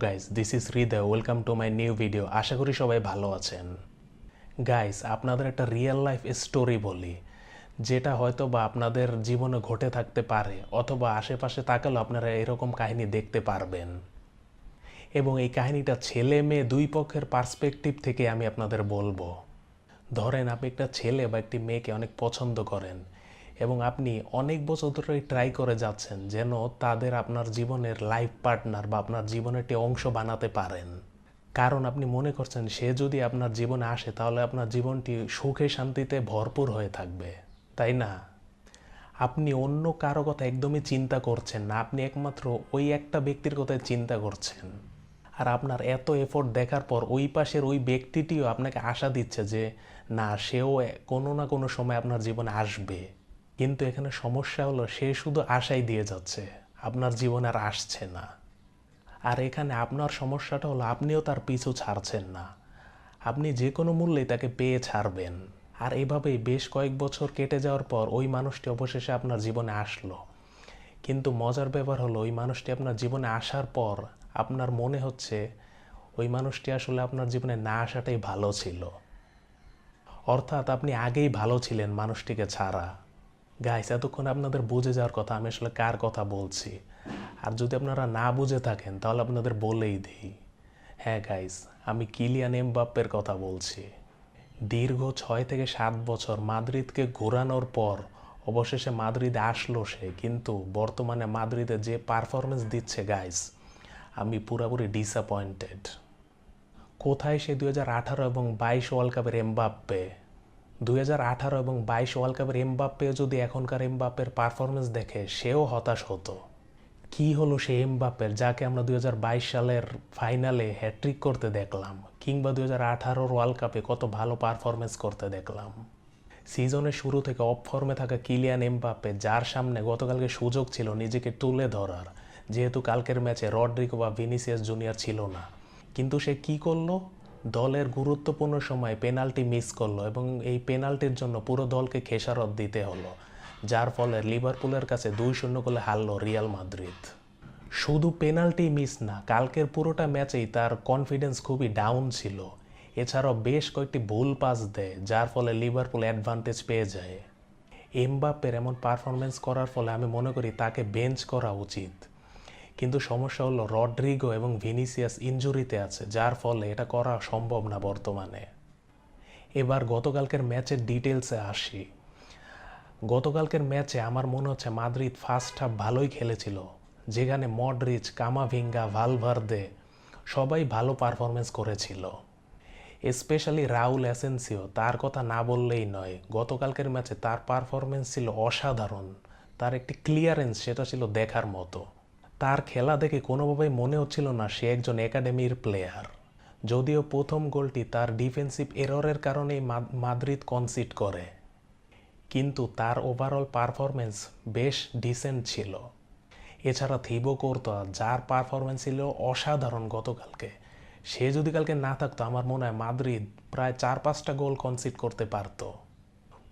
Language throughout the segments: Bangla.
Guys, this is Hriday. Welcome to my new video. আশা করি সবাই ভালো আছেন। গাইস, আপনাদের একটা রিয়েল লাইফ স্টোরি বলি, যেটা হয়তো বা আপনাদের জীবনে ঘটে থাকতে পারে, অথবা আশেপাশে তাকালেও আপনারা এরকম কাহিনী দেখতে পারবেন। এবং এই কাহিনীটা ছেলে মেয়ে দুই পক্ষের পার্সপেক্টিভ থেকে আমি আপনাদের বলবো। ধরেন আপনি একটা ছেলে বা একটি মেয়েকে অনেক পছন্দ করেন এবং আপনি অনেক বছর ধরে ট্রাই করে যাচ্ছেন যেন তাদের আপনার জীবনের লাইফ পার্টনার বা আপনার জীবনের একটি অংশ বানাতে পারেন। কারণ আপনি মনে করছেন সে যদি আপনার জীবনে আসে তাহলে আপনার জীবনটি সুখে শান্তিতে ভরপুর হয়ে থাকবে, তাই না? আপনি অন্য কারো কথা একদমই চিন্তা করছেন না, আপনি একমাত্র ওই একটা ব্যক্তির কথাই চিন্তা করছেন। আর আপনার এত এফোর্ট দেখার পর ওই পাশের ওই ব্যক্তিটিও আপনাকে আশা দিচ্ছে যে না, সেও কোনো না কোনো সময় আপনার জীবনে আসবে। কিন্তু এখানে সমস্যা হলো সে শুধু আশাই দিয়ে যাচ্ছে, আপনার জীবনে আর আসছে না। আর এখানে আপনার সমস্যাটা হলো আপনিও তার পিছু ছাড়ছেন না, আপনি যে কোনো মূল্যেই তাকে পেয়ে ছাড়বেন। আর এভাবেই বেশ কয়েক বছর কেটে যাওয়ার পর ওই মানুষটি অবশেষে আপনার জীবনে আসলো। কিন্তু মজার ব্যাপার হলো ওই মানুষটি আপনার জীবনে আসার পর আপনার মনে হচ্ছে ওই মানুষটি আসলে আপনার জীবনে না আসাটাই ভালো ছিল। অর্থাৎ আপনি আগেই ভালো ছিলেন মানুষটিকে ছাড়া। গাইস, এতক্ষণ আপনাদের বুঝে যাওয়ার কথা আমি আসলে কার কথা বলছি। আর যদি আপনারা না বুঝে থাকেন তাহলে আপনাদের বলেই দিই। হ্যাঁ গাইস, আমি কিলিয়ান এমবাপ্পের কথা বলছি। দীর্ঘ 6 থেকে 7 বছর মাদ্রিদকে ঘোরানোর পর অবশেষে মাদ্রিদে আসলো সে, কিন্তু বর্তমানে মাদ্রিদে যে পারফরমেন্স দিচ্ছে গাইস, আমি পুরোপুরি ডিসঅ্যাপয়েন্টেড। কোথায় সে 2018 এবং 22 ওয়ার্ল্ড কাপের এমবাপ্পে? 2018 এবং 22 ওয়ার্ল্ড কাপের এমবাপ্পে যদি এখনকার এমবাপ্পের পারফরমেন্স দেখে সেও হতাশ হতো। কি হলো সেই এমবাপ্পের, যাকে আমরা 2022 সালের ফাইনালে হ্যাট্রিক করতে দেখলাম, কিংবা 2018 ওয়ার্ল্ড কাপে কত ভালো পারফরমেন্স করতে দেখলাম। সিজনের শুরু থেকে অফ ফর্মে থাকা কিলিয়ান এমবাপ্পে, যার সামনে গতকালকে সুযোগ ছিল নিজেকে তুলে ধরার, যেহেতু কালকের ম্যাচে রড্রিগো বা ভিনিসিয়াস জুনিয়র ছিল না, কিন্তু সে কি করলো? দলের গুরুত্বপূর্ণ সময় পেনাল্টি মিস করলো এবং এই পেনাল্টির জন্য পুরো দলকে খেসারত দিতে হলো, যার ফলে লিভারপুলের কাছে 2-0 গোলে হারল রিয়াল মাদ্রিদ। শুধু পেনাল্টি মিস না, কালকের পুরোটা ম্যাচেই তার কনফিডেন্স খুবই ডাউন ছিল। এছাড়াও বেশ কয়েকটি ভুল পাস দেয়, যার ফলে লিভারপুল অ্যাডভান্টেজ পেয়ে যায়। এমবাপ্পের এমন পারফরমেন্স করার ফলে আমি মনে করি তাকে বেঞ্চ করা উচিত। কিন্তু সমস্যা হলো রড্রিগো এবং ভিনিসিয়াস ইনজুরিতে আছে, যার ফলে এটা করা সম্ভব না বর্তমানে। এবার গতকালকের ম্যাচের ডিটেলসে আসি। গতকালকের ম্যাচে আমার মনে হচ্ছে মাদ্রিদ ফার্স্ট হাফ ভালোই খেলেছিল, যেখানে মডরিচ, কামাভিঙ্গা, ভালভার্দে সবাই ভালো পারফরমেন্স করেছিল। স্পেশালি রাউল অ্যাসেন্সিও, তার কথা না বললেই নয়। গতকালকের ম্যাচে তার পারফরমেন্স ছিল অসাধারণ। তার একটি ক্লিয়ারেন্স, সেটা ছিল দেখার মতো। তার খেলা দেখে কোনোভাবেই মনে হচ্ছিল না সে একজন একাডেমির প্লেয়ার। যদিও প্রথম গোলটি তার ডিফেন্সিভ এররের কারণেই মাদ্রিদ কনসিড করে, কিন্তু তার ওভারঅল পারফরমেন্স বেশ ডিসেন্ট ছিল। এছাড়া থিবো কোর্তোয়া, যার পারফরমেন্স ছিল অসাধারণ গতকালকে, সে যদি কালকে না থাকতো আমার মনে হয় মাদ্রিদ প্রায় 4-5টা গোল কনসিড করতে পারত।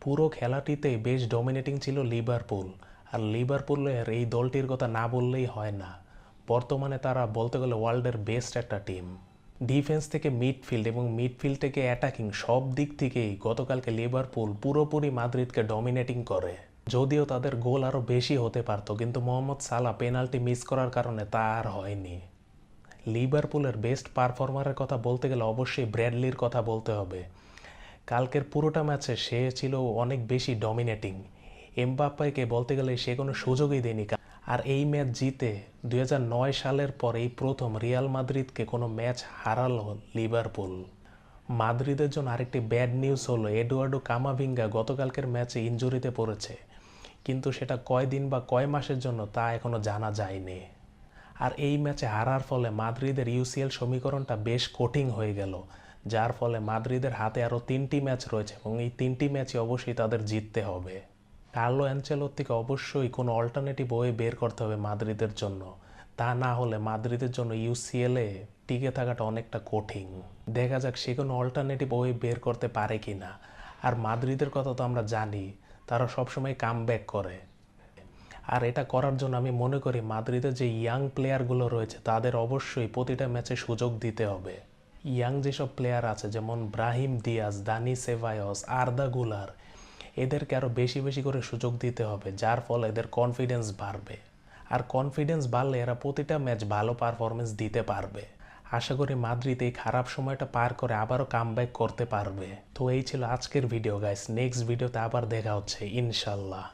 পুরো খেলাটিতেই বেশ ডমিনেটিং ছিল লিভারপুল। আর লিভারপুলের এই দলটির কথা না বললেই হয় না। বর্তমানে তারা বলতে গেলে ওয়ার্ল্ডের বেস্ট একটা টিম। ডিফেন্স থেকে মিডফিল্ড এবং মিডফিল্ড থেকে অ্যাটাকিং সব দিক থেকেই গতকালকে লিভারপুল পুরোপুরি মাদ্রিদকে ডমিনেটিং করে। যদিও তাদের গোল আরও বেশি হতে পারত, কিন্তু মোহাম্মদ সালাহ পেনাল্টি মিস করার কারণে তা আর হয়নি। লিভারপুলের বেস্ট পারফর্মারের কথা বলতে গেলে অবশ্যই ব্র্যাডলির কথা বলতে হবে। কালকের পুরোটা ম্যাচে সে ছিল অনেক বেশি ডমিনেটিং। এমবাপ্পেকে বলতে গেলে সে কোনো সুযোগই দেয়নি। আর এই ম্যাচ জিতে 2009 সালের পর এই প্রথম রিয়াল মাদ্রিদকে কোনো ম্যাচ হারালো লিভারপুল। মাদ্রিদের জন্য আরেকটি ব্যাড নিউজ হলো এডুয়ার্ডো কামাভিঙ্গা গতকালকের ম্যাচে ইনজুরিতে পড়েছে, কিন্তু সেটা কয়দিন বা কয় মাসের জন্য তা এখনও জানা যায়নি। আর এই ম্যাচে হারার ফলে মাদ্রিদের ইউসিএল সমীকরণটা বেশ কঠিন হয়ে গেল, যার ফলে মাদ্রিদের হাতে আরও 3টি ম্যাচ রয়েছে এবং এই 3টি ম্যাচই অবশ্যই তাদের জিততে হবে। কার্লো অ্যানচেলত্তিকে অবশ্যই কোনো অল্টারনেটিভ ওয়ে বের করতে হবে মাদ্রিদের জন্য। তা না হলে মাদ্রিদের জন্য ইউসিএলে টিকে থাকাটা অনেকটা কঠিন। দেখা যাক সে কোনো অল্টারনেটিভ ওয়ে বের করতে পারে কি না। আর মাদ্রিদের কথা তো আমরা জানি, তারা সবসময় কামব্যাক করে। আর এটা করার জন্য আমি মনে করি মাদ্রিদের যে ইয়াং প্লেয়ারগুলো রয়েছে তাদের অবশ্যই প্রতিটা ম্যাচে সুযোগ দিতে হবে। ইয়াং যেসব প্লেয়ার আছে যেমন ব্রাহিম দিয়াজ, দানি সেবায়স, আর্দা গুলার, এদেরকে আরও বেশি বেশি করে সুযোগ দিতে হবে, যার ফলে এদের কনফিডেন্স বাড়বে। আর কনফিডেন্স বাড়লে এরা প্রতিটা ম্যাচ ভালো পারফরমেন্স দিতে পারবে। আশা করি মাদ্রিদ এই খারাপ সময়টা পার করে আবারও কামব্যাক করতে পারবে। তো এই ছিল আজকের ভিডিও গাইস, নেক্সট ভিডিওতে আবার দেখা হচ্ছে ইনশাল্লাহ।